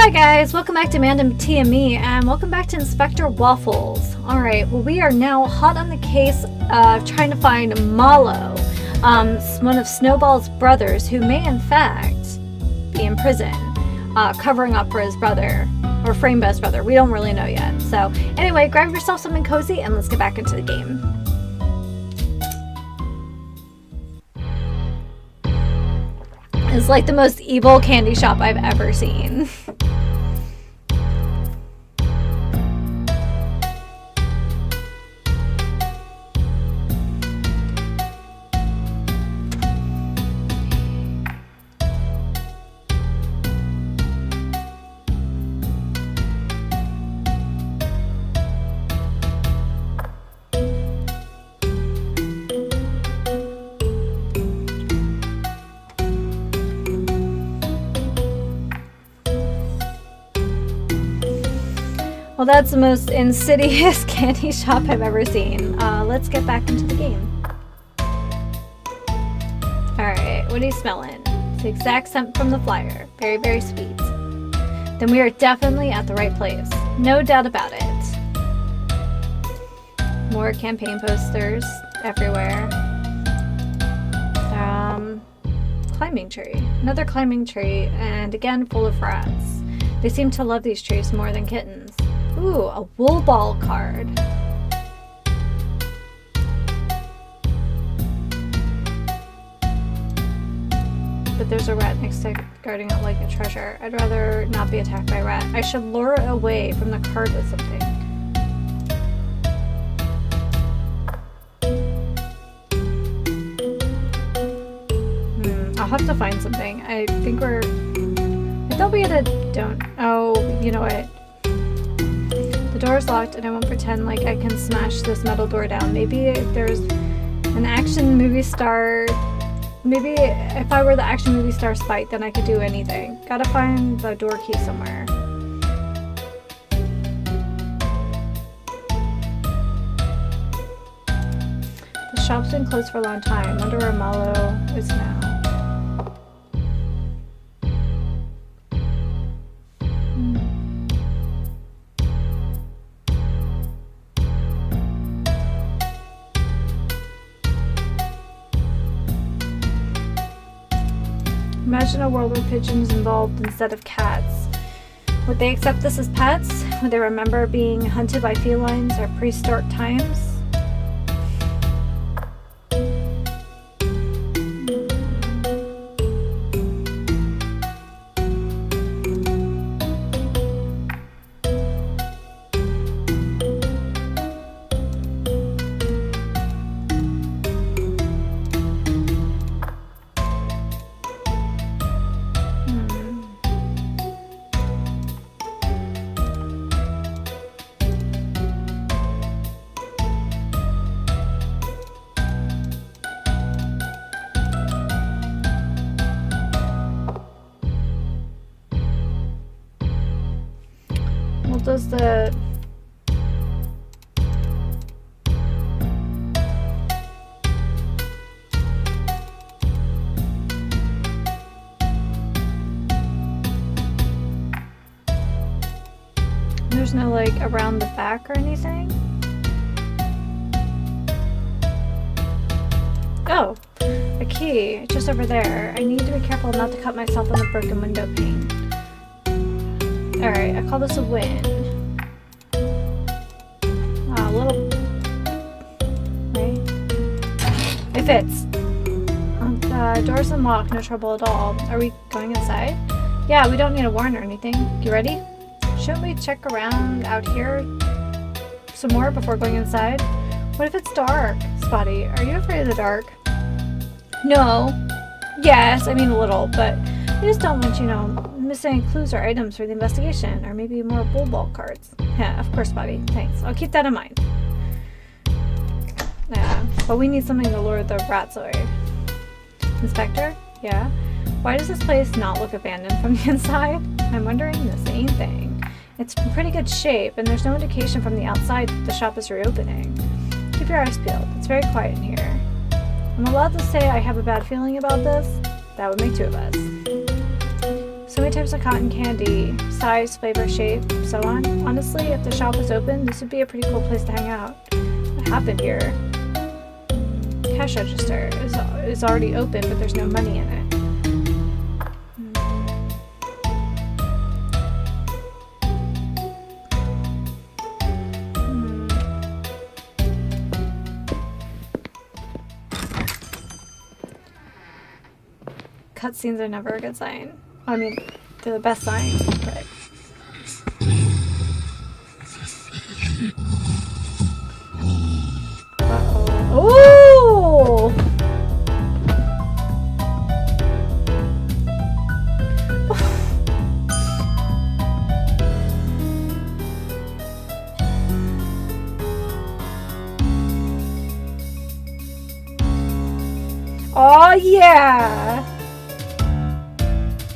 Hi guys, welcome back to Amanda T and Me, and welcome back to Inspector Waffles. Alright, well we are now hot on the case of trying to find Malo, one of Snowball's brothers who may in fact be in prison, covering up for his brother, or framed by his brother. We don't really know yet. So anyway, grab yourself something cozy and let's get back into the game. It's like the most evil candy shop I've ever seen. Well, that's the most insidious candy shop I've ever seen. Let's get back into the game. Alright, what are you smelling? It's the exact scent from the flyer. Very, very sweet. Then we are definitely at the right place. No doubt about it. More campaign posters everywhere. Climbing tree. Another climbing tree, and again full of rats. They seem to love these trees more than kittens. Ooh, a wool ball card. But there's a rat next to guarding it like a treasure. I'd rather not be attacked by a rat. I should lure it away from the card with something. I'll have to find something. I think I thought we had a don't. Oh, you know what? The door is locked and I won't pretend like I can smash this metal door down. Maybe if there's an action movie star, maybe if I were the action movie star Spike, then I could do anything. Gotta find the door key somewhere. The shop's been closed for a long time. Wonder where Malo is now. Imagine a world where pigeons involved instead of cats. Would they accept this as pets? Would they remember being hunted by felines or prehistoric times? Does the there's no like around the back or anything? Oh, a key just over there. I need to be careful not to cut myself on the broken window pane. Alright, I call this a win. A little... Right? It fits. The door's unlocked, no trouble at all. Are we going inside? Yeah, we don't need a warrant or anything. You ready? Shouldn't we check around out here some more before going inside? What if it's dark? Spotty, are you afraid of the dark? No. Yes, I mean a little, but I just don't want, miss any clues or items for the investigation, or maybe more bull ball cards. Yeah, of course, Spotty. Thanks. I'll keep that in mind. Yeah, but we need something to lure the rats away. Inspector? Yeah? Why does this place not look abandoned from the inside? I'm wondering the same thing. It's in pretty good shape, and there's no indication from the outside that the shop is reopening. Keep your eyes peeled. It's very quiet in here. I'm allowed to say I have a bad feeling about this? That would make two of us. So many types of cotton candy, size, flavor, shape, so on. Honestly, if the shop was open, this would be a pretty cool place to hang out. What happened here? Cash register is already open, but there's no money in it. Cutscenes are never a good sign. I mean, they're the best sign, but... Uh-oh. Oh! Oh, yeah!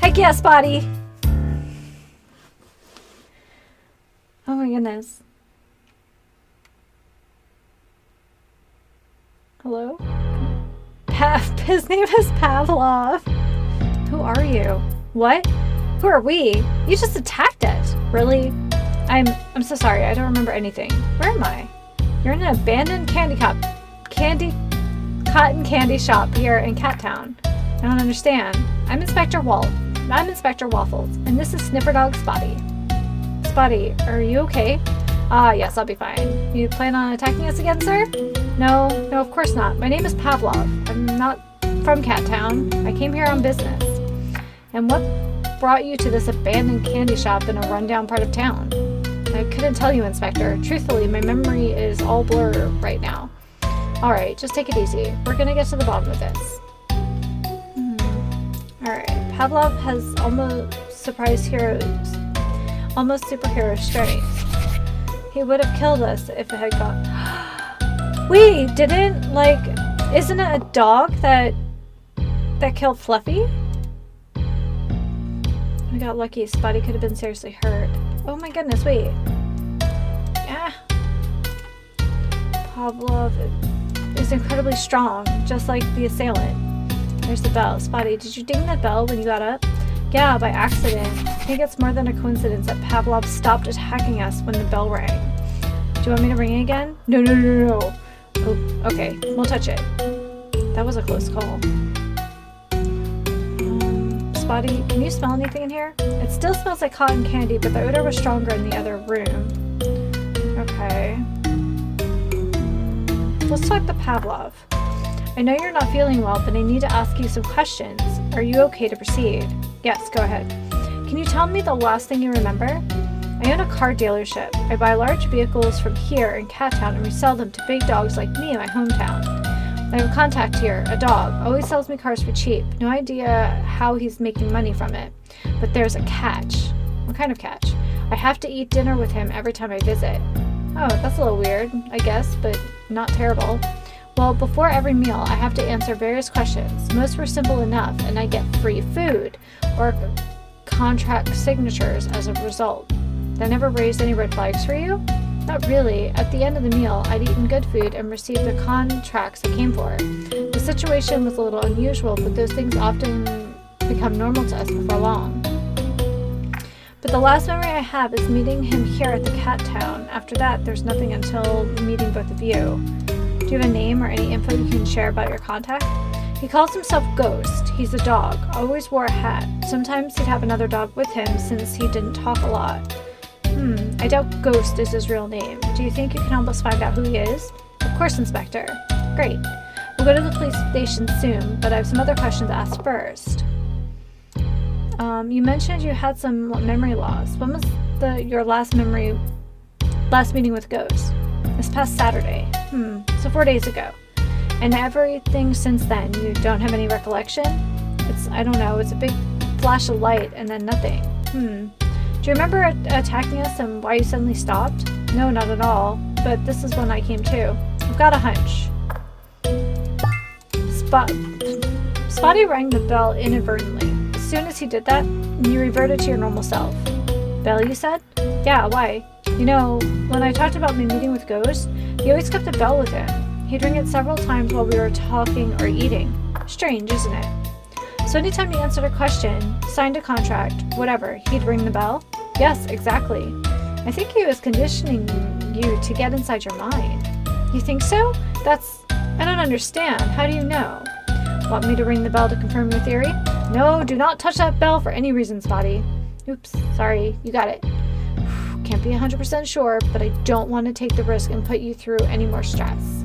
Heck yeah, Spotty! Oh my goodness. Hello? His name is Pavlov. Who are you? What? Who are we? You just attacked us. Really? I'm so sorry. I don't remember anything. Where am I? You're in an abandoned cotton candy shop here in Cat Town. I don't understand. I'm Inspector Waffles, and this is Snifferdog Spotty. Spotty, are you okay? Yes, I'll be fine. You plan on attacking us again, sir? No, of course not. My name is Pavlov. I'm not from Cat Town. I came here on business. And what brought you to this abandoned candy shop in a rundown part of town? I couldn't tell you, Inspector. Truthfully, my memory is all blur right now. Alright, just take it easy. We're gonna get to the bottom of this. Alright, Pavlov has almost superhero strength. He would have killed us if it had gone. Wait, isn't it a dog that killed Fluffy? We got lucky. Spotty could have been seriously hurt. Oh my goodness, wait. Yeah. Pavlov is incredibly strong, just like the assailant. There's the bell. Spotty, did you ding that bell when you got up? Yeah, by accident. I think it's more than a coincidence that Pavlov stopped attacking us when the bell rang. Do you want me to ring it again? No. Oh, okay, we'll touch it. That was a close call. Spotty, can you smell anything in here? It still smells like cotton candy, but the odor was stronger in the other room. Okay. Let's talk to Pavlov. I know you're not feeling well, but I need to ask you some questions. Are you okay to proceed? Yes, go ahead. Can you tell me the last thing you remember? I own a car dealership. I buy large vehicles from here in Cat Town and resell them to big dogs like me in my hometown. I have a contact here, a dog, always sells me cars for cheap. No idea how he's making money from it. But there's a catch. What kind of catch? I have to eat dinner with him every time I visit. Oh, that's a little weird, I guess, but not terrible. Well, before every meal, I have to answer various questions. Most were simple enough, and I get free food or contract signatures as a result. That never raised any red flags for you? Not really. At the end of the meal, I'd eaten good food and received the contracts I came for. The situation was a little unusual, but those things often become normal to us before long. But the last memory I have is meeting him here at the Cat Town. After that, there's nothing until meeting both of you. Do you have a name or any info you can share about your contact? He calls himself Ghost. He's a dog. Always wore a hat. Sometimes he'd have another dog with him since he didn't talk a lot. I doubt Ghost is his real name. Do you think you can help us find out who he is? Of course, Inspector. Great. We'll go to the police station soon, but I have some other questions to ask first. You mentioned you had some memory loss. When was your last meeting with Ghost? This past Saturday. So 4 days ago. And everything since then, you don't have any recollection? I don't know, it's a big flash of light and then nothing. Do you remember attacking us and why you suddenly stopped? No, not at all. But this is when I came to. I've got a hunch. Spotty rang the bell inadvertently. As soon as he did that, you reverted to your normal self. Bell, you said? Yeah, why? You know, when I talked about my meeting with Ghost, he always kept a bell with him. He'd ring it several times while we were talking or eating. Strange, isn't it? So anytime you answered a question, signed a contract, whatever, he'd ring the bell? Yes, exactly. I think he was conditioning you to get inside your mind. You think so? I don't understand. How do you know? Want me to ring the bell to confirm your theory? No, do not touch that bell for any reason, Spotty. Oops, sorry, you got it. Can't be 100% sure, but I don't want to take the risk and put you through any more stress.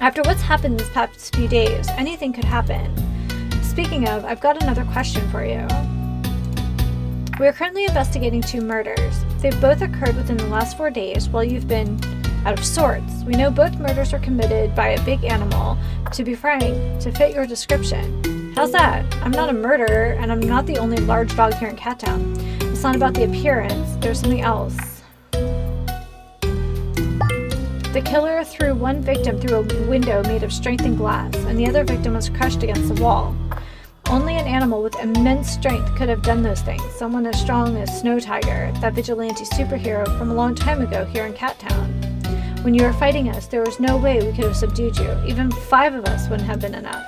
After what's happened this past few days, anything could happen. Speaking of, I've got another question for you. We are currently investigating 2 murders. They've both occurred within the last 4 days while you've been out of sorts. We know both murders were committed by a big animal, to be frank, to fit your description. How's that? I'm not a murderer, and I'm not the only large dog here in Cattown. It's not about the appearance, there's something else. The killer threw one victim through a window made of strengthened glass, and the other victim was crushed against the wall. Only an animal with immense strength could have done those things. Someone as strong as Snow Tiger, that vigilante superhero from a long time ago here in Cattown. When you were fighting us, there was no way we could have subdued you. Even 5 of us wouldn't have been enough.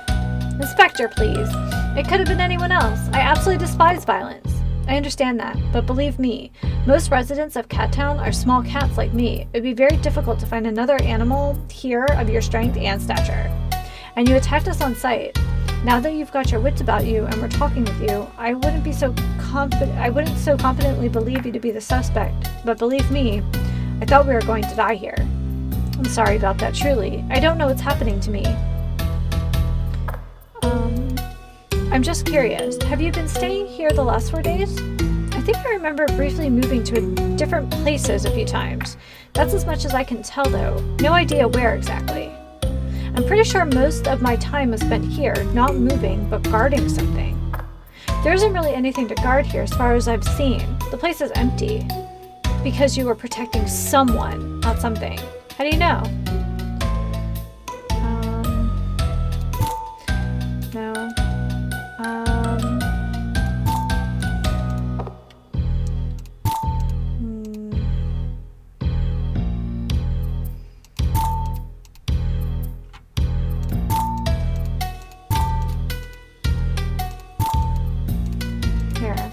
Inspector, please. It could have been anyone else. I absolutely despise violence. I understand that, but believe me, most residents of Cattown are small cats like me. It would be very difficult to find another animal here of your strength and stature. And you attacked us on sight. Now that you've got your wits about you and we're talking with you, I wouldn't so confidently believe you to be the suspect. But believe me, I thought we were going to die here. I'm sorry about that, truly. I don't know what's happening to me. I'm just curious. Have you been staying here the last 4 days? I think I remember briefly moving to different places a few times. That's as much as I can tell, though. No idea where exactly. I'm pretty sure most of my time was spent here, not moving, but guarding something. There isn't really anything to guard here as far as I've seen. The place is empty. Because you were protecting someone, not something. How do you know? No. Here.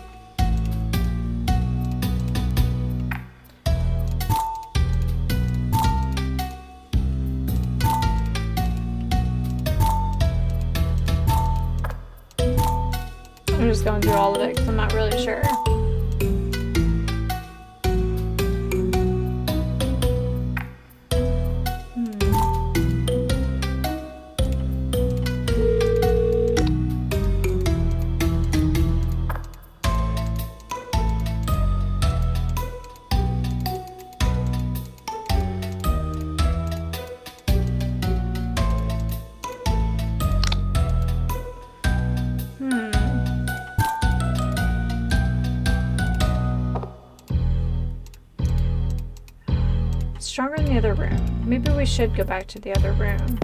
I'm just going through all of it because I'm not really sure. Stronger in the other room. Maybe we should go back to the other room.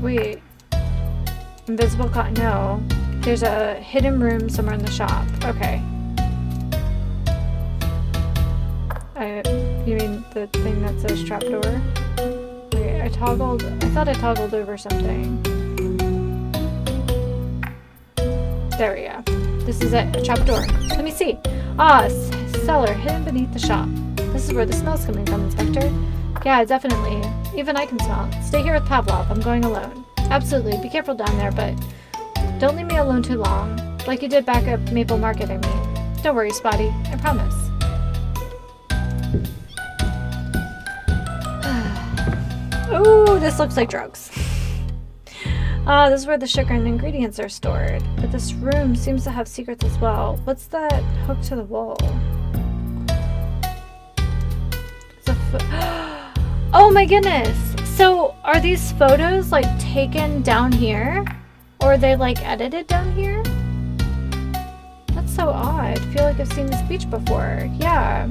Wait. Invisible cotton. No. There's a hidden room somewhere in the shop. Okay. You mean the thing that says trapdoor? Wait, I thought I toggled over something. There we go. This is it, a trapdoor. Let me see. Ah, cellar hidden beneath the shop. This is where the smell's coming from, Inspector. Yeah, definitely. Even I can smell it. Stay here with Pavlov. I'm going alone. Absolutely. Be careful down there, but don't leave me alone too long. Like you did back at Maple Market, I mean. Don't worry, Spotty. I promise. Ooh, this looks like drugs. Ah, this is where the sugar and ingredients are stored. But this room seems to have secrets as well. What's that hook to the wall? It's a oh my goodness! So, are these photos, like, taken down here? Or are they, like, edited down here? That's so odd. I feel like I've seen this beach before. Yeah.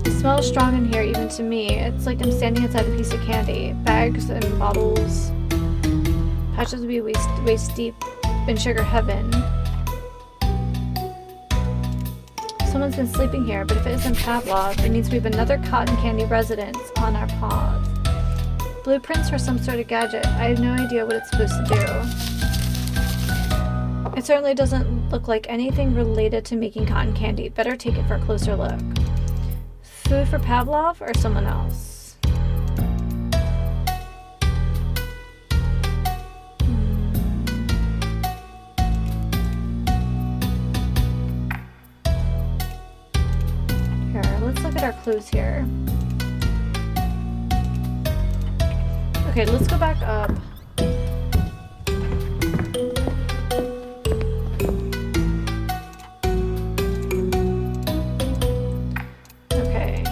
Smells strong in here even to me. It's like I'm standing inside a piece of candy. Bags and bottles. Patches would be waist deep in sugar heaven. Someone's been sleeping here, but if it isn't Pavlov, it means we have another cotton candy residence on our paws. Blueprints for some sort of gadget. I have no idea what it's supposed to do. It certainly doesn't look like anything related to making cotton candy. Better take it for a closer look. Food for Pavlov or someone else? Here, let's look at our clues here. Okay, let's go back up. Okay.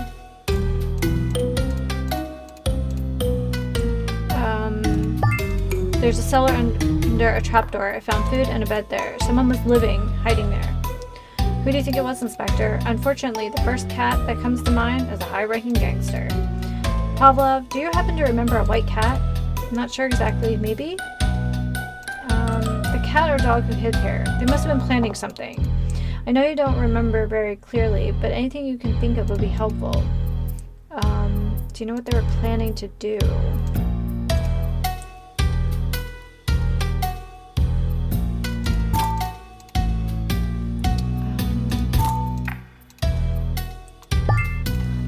There's a cellar under a trapdoor. I found food and a bed there. Someone was hiding there. Who do you think it was, Inspector? Unfortunately, the first cat that comes to mind is a high-ranking gangster. Pavlov, do you happen to remember a white cat? I'm not sure exactly, maybe? The cat or dog who hid here. They must have been planning something. I know you don't remember very clearly, but anything you can think of would be helpful. Do you know what they were planning to do?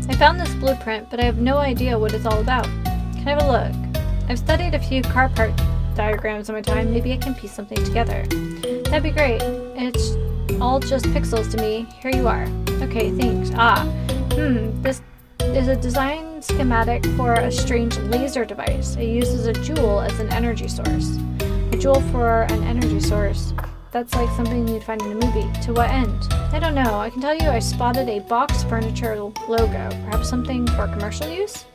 I found this blueprint, but I have no idea what it's all about. Can I have a look? I've studied a few car part diagrams in my time. Maybe I can piece something together. That'd be great. It's all just pixels to me. Here you are. Okay, thanks. This is a design schematic for a strange laser device. It uses a jewel as an energy source. A jewel for an energy source. That's like something you'd find in a movie. To what end? I don't know. I can tell you I spotted a box furniture logo. Perhaps something for commercial use?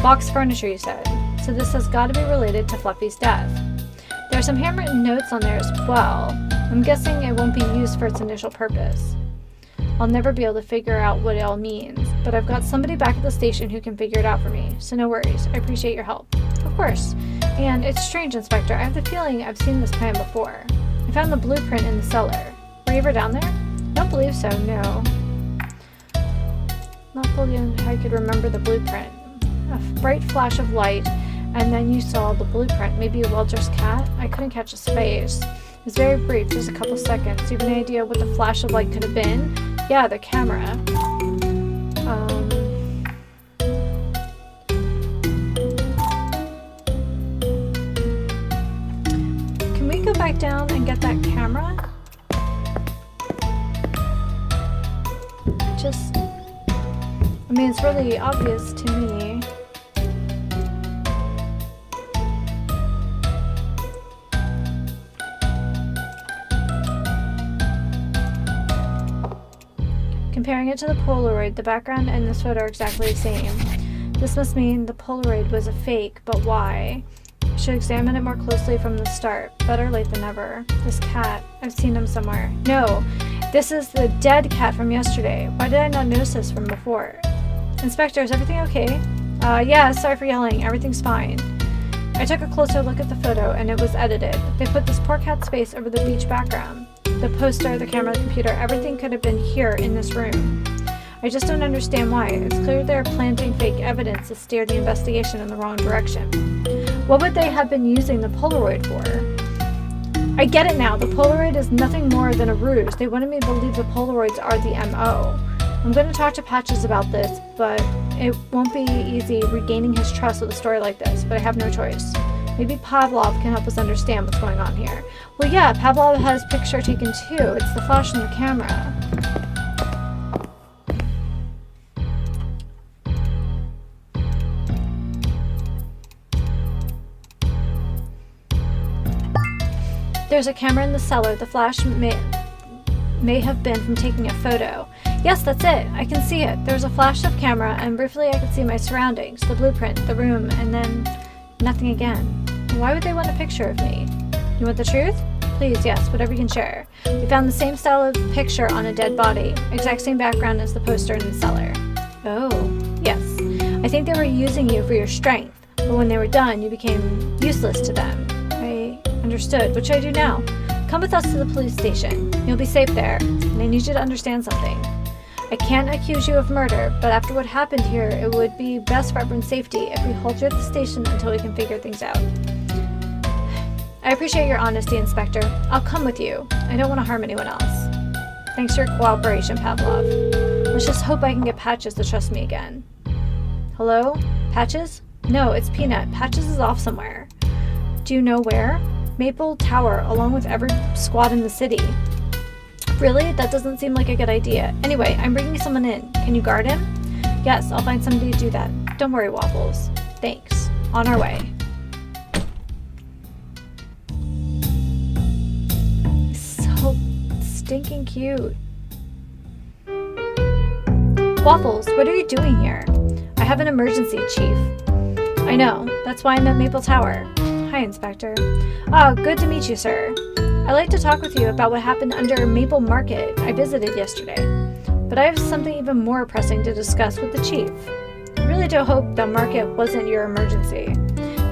Box furniture, you said. So this has got to be related to Fluffy's death. There are some handwritten notes on there as well. I'm guessing it won't be used for its initial purpose. I'll never be able to figure out what it all means, but I've got somebody back at the station who can figure it out for me, so no worries. I appreciate your help. Of course. And it's strange, Inspector. I have the feeling I've seen this plan before. I found the blueprint in the cellar. Were you ever down there? Don't believe so, no. Not fully how I could remember the blueprint. A bright flash of light, and then you saw the blueprint. Maybe a well-dressed cat? I couldn't catch his face. It was very brief, just a couple seconds. Do you have any idea what the flash of light could have been? Yeah, the camera. Can we go back down and get that camera? I mean, it's really obvious to me. Comparing it to the Polaroid, the background and this photo are exactly the same. This must mean the Polaroid was a fake, but why? I should examine it more closely from the start. Better late than never. This cat, I've seen him somewhere. No, this is the dead cat from yesterday. Why did I not notice this from before? Inspector, is everything okay? Yeah, sorry for yelling. Everything's fine. I took a closer look at the photo, and it was edited. They put this poor cat's face over the beach background. The poster, the camera, the computer, everything could have been here in this room. I just don't understand why. It's clear they're planting fake evidence to steer the investigation in the wrong direction. What would they have been using the Polaroid for? I get it now. The Polaroid is nothing more than a ruse. They wanted me to believe the Polaroids are the MO. I'm going to talk to Patches about this, but it won't be easy regaining his trust with a story like this, but I have no choice. Maybe Pavlov can help us understand what's going on here. Well, yeah, Pavlov has picture taken too. It's the flash in the camera. There's a camera in the cellar. The flash may have been from taking a photo. Yes, that's it. I can see it. There's a flash of camera, and briefly I could see my surroundings, the blueprint, the room, and then nothing again. Why would they want a picture of me? You want the truth? Please, yes, whatever you can share. We found the same style of picture on a dead body. Exact same background as the poster in the cellar. Oh, Yes. I think they were using you for your strength, but when they were done, you became useless to them. I understood. What should I do now? Come with us to the police station. You'll be safe there, and I need you to understand something. I can't accuse you of murder, but after what happened here, it would be best for everyone's safety if we hold you at the station until we can figure things out. I appreciate your honesty, Inspector. I'll come with you. I don't want to harm anyone else. Thanks for your cooperation, Pavlov. Let's just hope I can get Patches to trust me again. Hello? Patches? No, it's Peanut. Patches is off somewhere. Do you know where? Maple Tower, along with every squad in the city. Really? That doesn't seem like a good idea. Anyway, I'm bringing someone in. Can you guard him? Yes, I'll find somebody to do that. Don't worry, Waffles. Thanks. On our way. So stinking cute. Waffles, what are you doing here? I have an emergency, Chief. I know. That's why I'm at Maple Tower. Hi, Inspector. Ah, good to meet you, sir. I'd like to talk with you about what happened under Maple Market I visited yesterday. But I have something even more pressing to discuss with the Chief. I really do hope the market wasn't your emergency.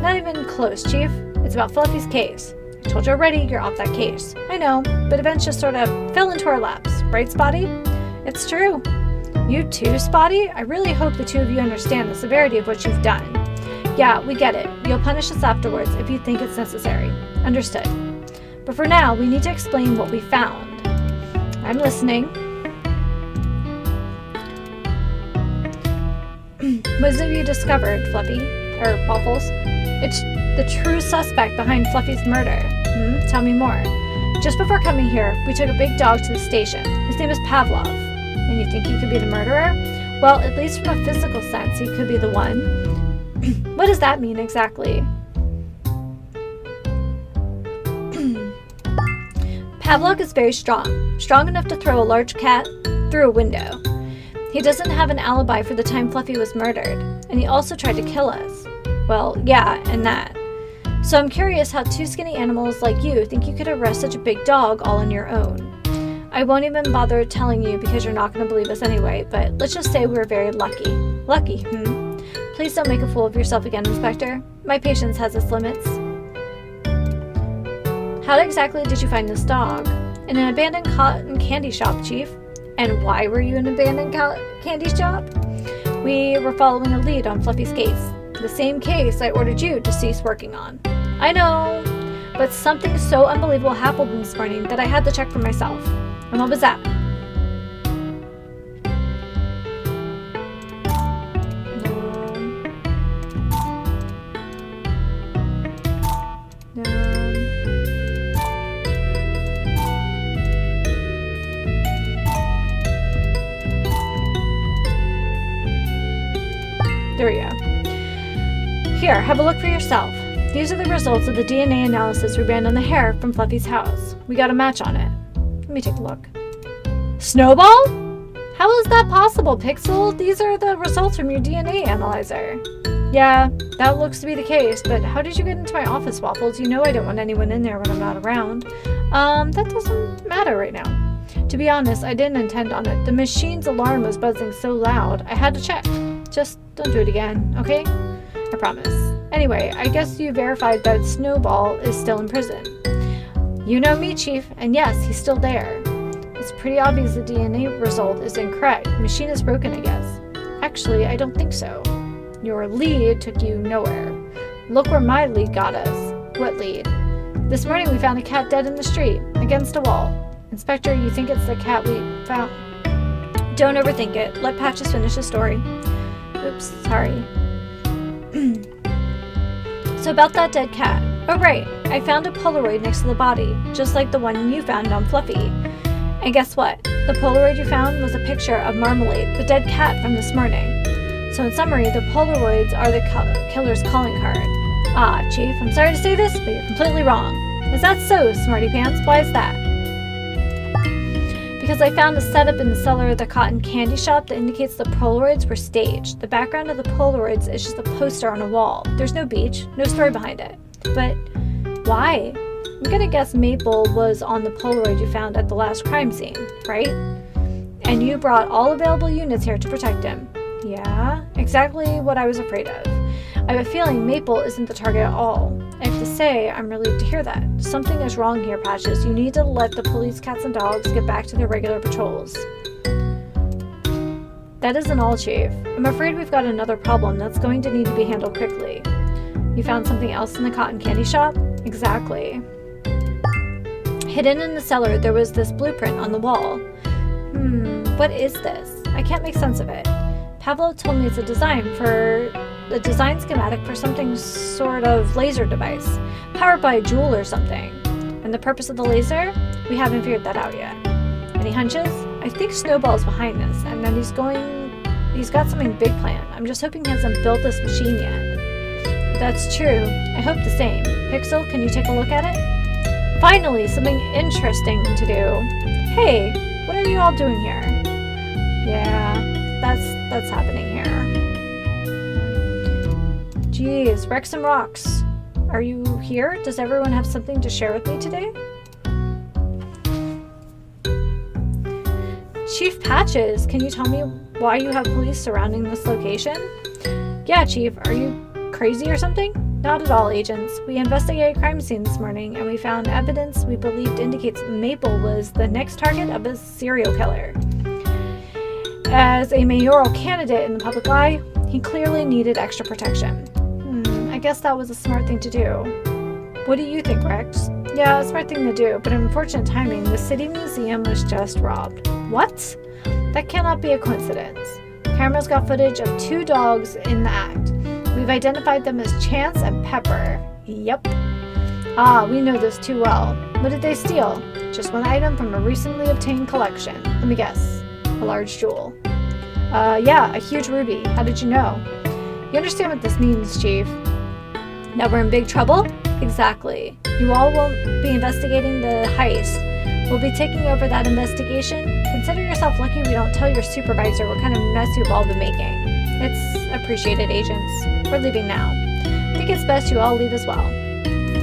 Not even close, Chief. It's about Fluffy's case. I told you already you're off that case. I know, but events just sort of fell into our laps. Right, Spotty? It's true. You too, Spotty? I really hope the two of you understand the severity of what you've done. Yeah, we get it. You'll punish us afterwards if you think it's necessary. Understood. But for now, we need to explain what we found. I'm listening. What have you discovered, Fluffy? Or Waffles? It's the true suspect behind Fluffy's murder. Tell me more. Just before coming here, we took a big dog to the station. His name is Pavlov. And you think he could be the murderer? Well, at least from a physical sense, he could be the one. What does that mean exactly? Pavlov is very strong enough to throw a large cat through a window. He doesn't have an alibi for the time Fluffy was murdered, and he also tried to kill us. Well, yeah, and that. So I'm curious how two skinny animals like you think you could arrest such a big dog all on your own. I won't even bother telling you because you're not going to believe us anyway, but let's just say we were very lucky. Lucky, Please don't make a fool of yourself again, Inspector. My patience has its limits. How exactly did you find this dog? In an abandoned cotton candy shop, Chief. And why were you in an abandoned candy shop? We were following a lead on Fluffy's case. The same case I ordered you to cease working on. I know, but something so unbelievable happened this morning that I had to check for myself. And what was that? There we go. Here, have a look for yourself. These are the results of the DNA analysis we ran on the hair from Fluffy's house. We got a match on it. Let me take a look. Snowball? How is that possible, Pixel? These are the results from your DNA analyzer. Yeah, that looks to be the case, but how did you get into my office, Waffles? You know I don't want anyone in there when I'm not around. That doesn't matter right now. To be honest, I didn't intend on it. The machine's alarm was buzzing so loud, I had to check. Just don't do it again, okay? I promise. Anyway, I guess you verified that Snowball is still in prison. You know me, Chief, and yes, he's still there. It's pretty obvious the DNA result is incorrect. The machine is broken, I guess. Actually, I don't think so. Your lead took you nowhere. Look where my lead got us. What lead? This morning we found a cat dead in the street, against a wall. Inspector, you think it's the cat we found? Don't overthink it. Let Patches finish his story. Oops, sorry. So about that dead cat. Oh right, I found a Polaroid next to the body, just like the one you found on Fluffy. And guess what? The Polaroid you found was a picture of Marmalade, the dead cat from this morning. So in summary, the Polaroids are the killer's calling card. Ah, Chief, I'm sorry to say this, but you're completely wrong. Is that so, Smarty Pants? Why is that? Because I found a setup in the cellar of the cotton candy shop that indicates the Polaroids were staged. The background of the Polaroids is just a poster on a wall. There's no beach, no story behind it. But why? I'm gonna guess Maple was on the Polaroid you found at the last crime scene, right? And you brought all available units here to protect him. Yeah, Exactly what I was afraid of. I have a feeling Maple isn't the target at all. I have to say, I'm relieved to hear that. Something is wrong here, Patches. You need to let the police, cats, and dogs get back to their regular patrols. That isn't all, Chief. I'm afraid we've got another problem that's going to need to be handled quickly. You found something else in the cotton candy shop? Exactly. Hidden in the cellar, there was this blueprint on the wall. What is this? I can't make sense of it. Pablo told me it's a design schematic for something sort of laser device, powered by a jewel or something. And the purpose of the laser? We haven't figured that out yet. Any hunches? I think Snowball's behind this, and then he's got something big planned. I'm just hoping he hasn't built this machine yet. If that's true, I hope the same. Pixel, can you take a look at it? Finally, something interesting to do. Hey, what are you all doing here? Yeah, that's happening here. Geez, Rex and Rocks. Are you here? Does everyone have something to share with me today? Chief Patches, can you tell me why you have police surrounding this location? Yeah, Chief, are you crazy or something? Not at all, agents. We investigated a crime scene this morning, and we found evidence we believed indicates Maple was the next target of a serial killer. As a mayoral candidate in the public eye, he clearly needed extra protection. I guess that was a smart thing to do. What do you think, Rex? Yeah, a smart thing to do, but unfortunate timing, the city museum was just robbed. What? That cannot be a coincidence. Cameras got footage of 2 dogs in the act. We've identified them as Chance and Pepper. Yep. Ah, we know those too well. What did they steal? Just one item from a recently obtained collection. Let me guess. A large jewel. Yeah, a huge ruby. How did you know? You understand what this means, Chief. Now we're in big trouble? Exactly. You all won't be investigating the heist. We'll be taking over that investigation. Consider yourself lucky we don't tell your supervisor what kind of mess you've all been making. It's appreciated, agents. We're leaving now. I think it's best you all leave as well.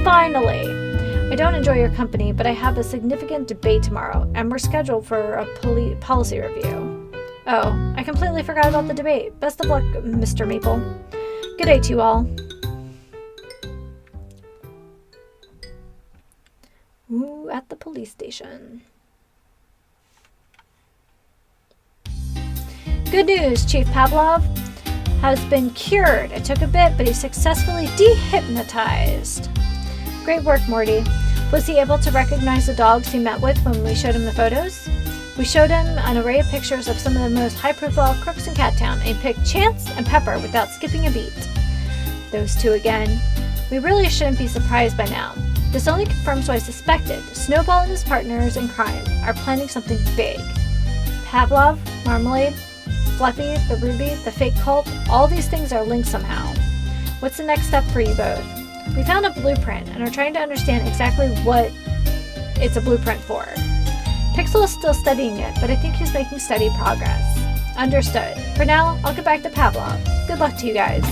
Finally! I don't enjoy your company, but I have a significant debate tomorrow, and we're scheduled for a policy review. Oh, I completely forgot about the debate. Best of luck, Mr. Maple. Good day to you all. Ooh, at the police station. Good news, Chief Pavlov has been cured. It took a bit, but he's successfully dehypnotized. Great work, Morty. Was he able to recognize the dogs he met with when we showed him the photos? We showed him an array of pictures of some of the most high-profile crooks in Cattown, and he picked Chance and Pepper without skipping a beat. Those 2 again. We really shouldn't be surprised by now. This only confirms what I suspected. Snowball and his partners in crime are planning something big. Pavlov, Marmalade, Fluffy, the Ruby, the fake cult, all these things are linked somehow. What's the next step for you both? We found a blueprint and are trying to understand exactly what it's a blueprint for. Pixel is still studying it, but I think he's making steady progress. Understood. For now, I'll get back to Pavlov. Good luck to you guys.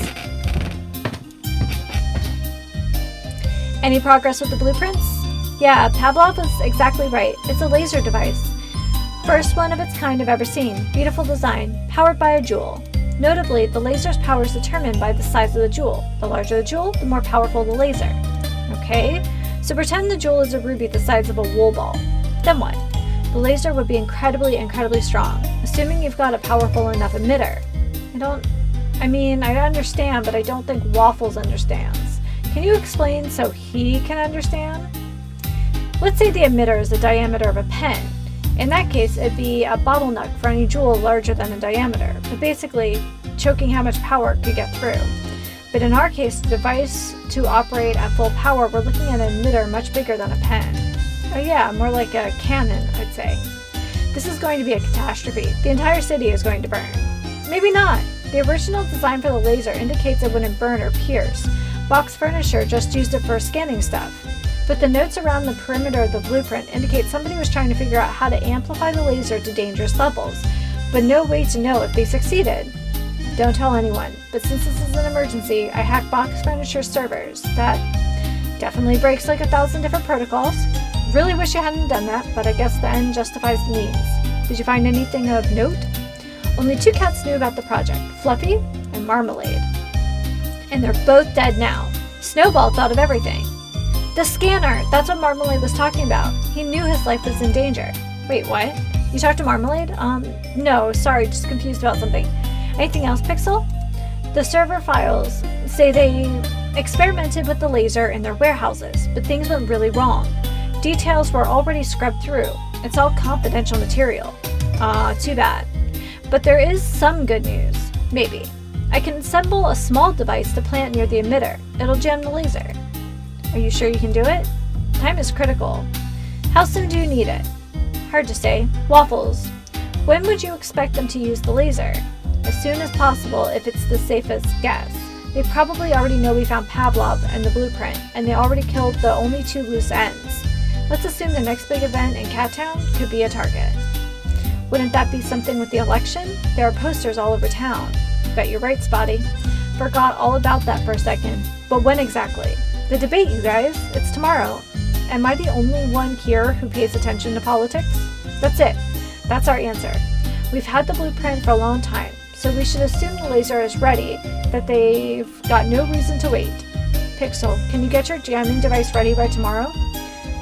Any progress with the blueprints? Yeah, Pavlov was exactly right. It's a laser device. First one of its kind I've ever seen. Beautiful design, powered by a jewel. Notably, the laser's power is determined by the size of the jewel. The larger the jewel, the more powerful the laser. Okay, so pretend the jewel is a ruby the size of a wool ball. Then what? The laser would be incredibly, incredibly strong, assuming you've got a powerful enough emitter. I understand, but I don't think Waffles understands. Can you explain so he can understand? Let's say the emitter is the diameter of a pen. In that case, it'd be a bottleneck for any jewel larger than a diameter, but basically choking how much power it could get through. But in our case, the device to operate at full power, we're looking at an emitter much bigger than a pen. Oh yeah, more like a cannon, I'd say. This is going to be a catastrophe. The entire city is going to burn. Maybe not. The original design for the laser indicates it wouldn't burn or pierce. Box Furniture just used it for scanning stuff. But the notes around the perimeter of the blueprint indicate somebody was trying to figure out how to amplify the laser to dangerous levels, but no way to know if they succeeded. Don't tell anyone, but since this is an emergency, I hacked Box Furniture's servers. That definitely breaks like 1,000 different protocols. Really wish I hadn't done that, but I guess the end justifies the means. Did you find anything of note? Only 2 cats knew about the project, Fluffy and Marmalade. And they're both dead now. Snowball thought of everything. The scanner, that's what Marmalade was talking about. He knew his life was in danger. Wait, what? You talked to Marmalade? No, sorry, just confused about something. Anything else, Pixel? The server files say they experimented with the laser in their warehouses, but things went really wrong. Details were already scrubbed through. It's all confidential material. Too bad. But there is some good news. Maybe. I can assemble a small device to plant near the emitter. It'll jam the laser. Are you sure you can do it? Time is critical. How soon do you need it? Hard to say. Waffles. When would you expect them to use the laser? As soon as possible if it's the safest guess. They probably already know we found Pavlov and the blueprint, and they already killed the only 2 loose ends. Let's assume the next big event in Cat Town could be a target. Wouldn't that be something with the election? There are posters all over town. Bet you're right, Spotty. Forgot all about that for a second. But when exactly? The debate, you guys. It's tomorrow. Am I the only one here who pays attention to politics? That's it. That's our answer. We've had the blueprint for a long time, so we should assume the laser is ready, that they've got no reason to wait. Pixel, can you get your jamming device ready by tomorrow?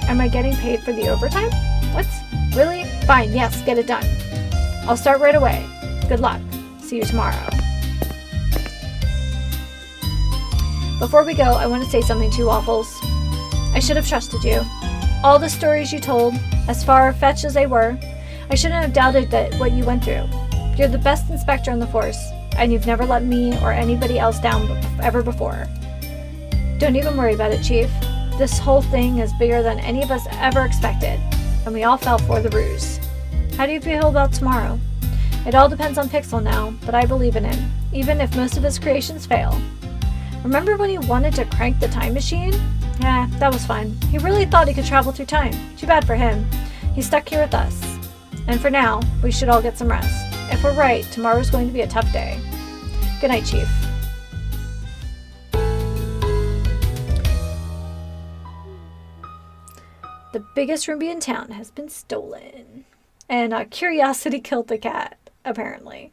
Am I getting paid for the overtime? What? Really? Fine, yes, get it done. I'll start right away. Good luck. See you tomorrow. Before we go, I want to say something to you, Waffles. I should have trusted you. All the stories you told, as far-fetched as they were, I shouldn't have doubted that what you went through. You're the best inspector on the force, and you've never let me or anybody else down ever before. Don't even worry about it, Chief. This whole thing is bigger than any of us ever expected, and we all fell for the ruse. How do you feel about tomorrow? It all depends on Pixel now, but I believe in him, even if most of his creations fail. Remember when he wanted to crank the time machine? Yeah, that was fun. He really thought he could travel through time. Too bad for him. He's stuck here with us. And for now, we should all get some rest. If we're right, tomorrow's going to be a tough day. Good night, Chief. The biggest ruby in town has been stolen. And curiosity killed the cat, apparently.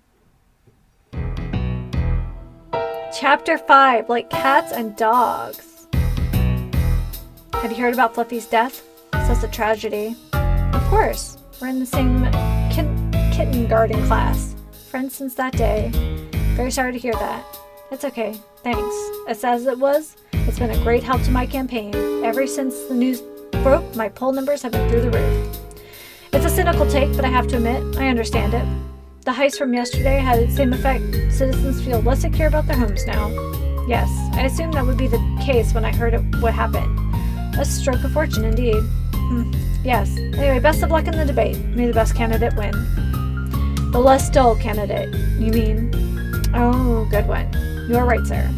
Chapter 5, like cats and dogs. Have you heard about Fluffy's death? Such a tragedy. Of course, we're in the same kindergarten class. Friends since that day. Very sorry to hear that. It's okay, thanks. As sad as it was, it's been a great help to my campaign. Ever since the news broke, my poll numbers have been through the roof. It's a cynical take, but I have to admit, I understand it. The heist from yesterday had its same effect. Citizens feel less secure about their homes now. Yes, I assumed that would be the case when I heard what happened. A stroke of fortune, indeed. Yes. Anyway, best of luck in the debate. May the best candidate win. The less dull candidate, you mean? Oh, good one. You are right, sir.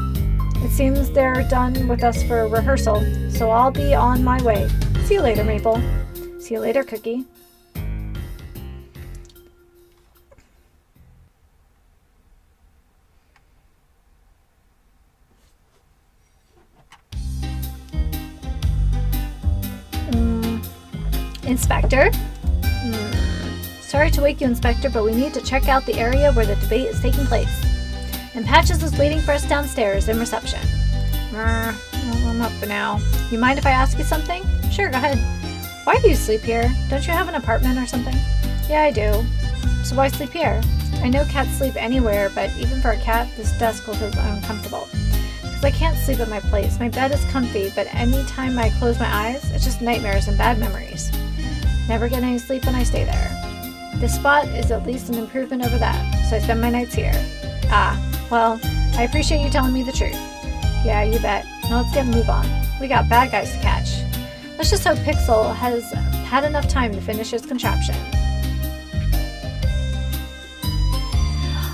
It seems they're done with us for rehearsal, so I'll be on my way. See you later, Maple. See you later, Cookie. Inspector? Sorry to wake you, Inspector, but we need to check out the area where the debate is taking place. And Patches is waiting for us downstairs in reception. Well, I'm up for now. You mind if I ask you something? Sure, go ahead. Why do you sleep here? Don't you have an apartment or something? Yeah, I do. So why sleep here? I know cats sleep anywhere, but even for a cat, this desk will feel uncomfortable. Because I can't sleep at my place. My bed is comfy, but anytime I close my eyes, it's just nightmares and bad memories. Never get any sleep when I stay there. This spot is at least an improvement over that, so I spend my nights here. Ah, well, I appreciate you telling me the truth. Yeah, you bet. Now let's get a move on. We got bad guys to catch. Let's just hope Pixel has had enough time to finish his contraption.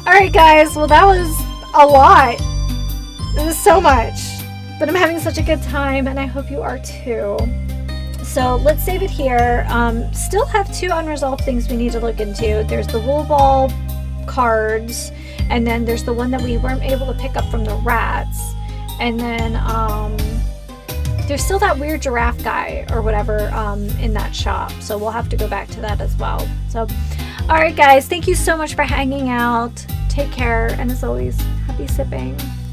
Alright guys, well that was a lot. It was so much. But I'm having such a good time, and I hope you are too. So let's save it here. Still have 2 unresolved things we need to look into. There's the wool ball cards, and then there's the one that we weren't able to pick up from the rats. And then there's still that weird giraffe guy or whatever in that shop. So we'll have to go back to that as well. So, alright guys, thank you so much for hanging out. Take care, and as always, happy coffee sipping.